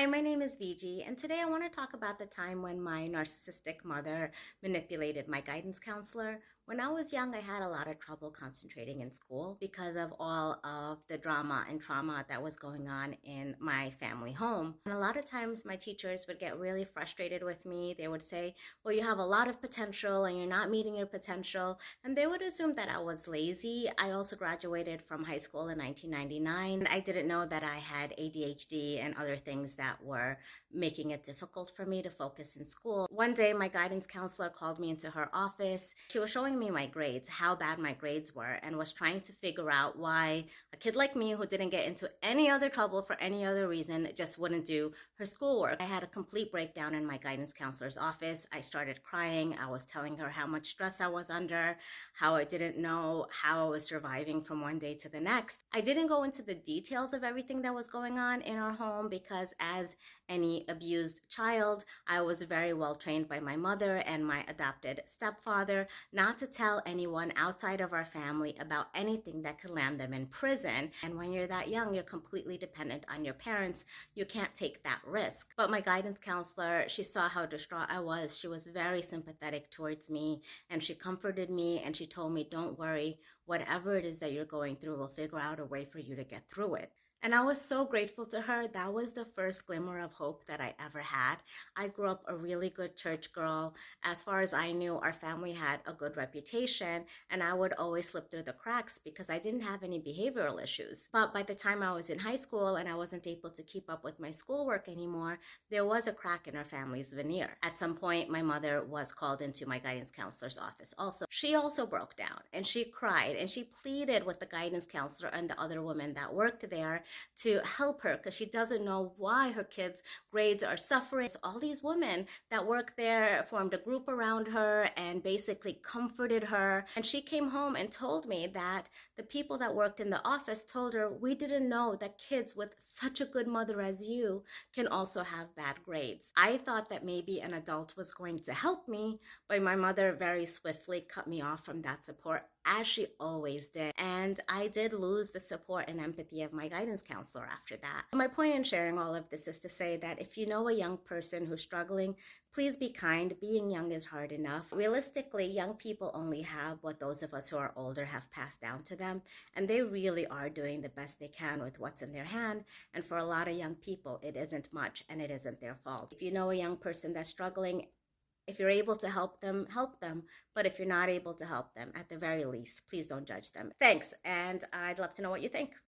Hi, my name is Viji, and today I want to talk about the time when my narcissistic mother manipulated my guidance counselor. When I was young, I had a lot of trouble concentrating in school because of all of the drama and trauma that was going on in my family home. And a lot of times, my teachers would get really frustrated with me. They would say, well, you have a lot of potential and you're not meeting your potential. And they would assume that I was lazy. I also graduated from high school in 1999. I didn't know that I had ADHD and other things that were making it difficult for me to focus in school. One day, my guidance counselor called me into her office. She was showing me my grades, how bad my grades were, and was trying to figure out why a kid like me who didn't get into any other trouble for any other reason just wouldn't do her schoolwork. I had a complete breakdown in my guidance counselor's office. I started crying. I was telling her how much stress I was under, how I didn't know how I was surviving from one day to the next. I didn't go into the details of everything that was going on in our home because as any abused child, I was very well trained by my mother and my adopted stepfather not to tell anyone outside of our family about anything that could land them in prison. And when you're that young, you're completely dependent on your parents. You can't take that risk. But my guidance counselor, she saw how distraught I was. She was very sympathetic towards me, and she comforted me, and she told me, don't worry, whatever it is that you're going through, we'll figure out a way for you to get through it. And I was so grateful to her. That was the first glimmer of hope that I ever had. I grew up a really good church girl. As far as I knew, our family had a good reputation, and I would always slip through the cracks because I didn't have any behavioral issues. But by the time I was in high school and I wasn't able to keep up with my schoolwork anymore, there was a crack in our family's veneer. At some point, my mother was called into my guidance counselor's office also. She also broke down and she cried and she pleaded with the guidance counselor and the other women that worked there to help her because she doesn't know why her kids' grades are suffering. So all these women that worked there formed a group around her and basically comforted her. And she came home and told me that the people that worked in the office told her, we didn't know that kids with such a good mother as you can also have bad grades. I thought that maybe an adult was going to help me, but my mother very swiftly cut me off from that support, as she always did. And I did lose the support and empathy of my guidance counselor after that. My point in sharing all of this is to say that if you know a young person who's struggling, please be kind. Being young is hard enough. Realistically, young people only have what those of us who are older have passed down to them, and they really are doing the best they can with what's in their hand. And for a lot of young people, it isn't much, and it isn't their fault. If you know a young person that's struggling, if you're able to help them, help them. But if you're not able to help them, at the very least, please don't judge them. Thanks, and I'd love to know what you think.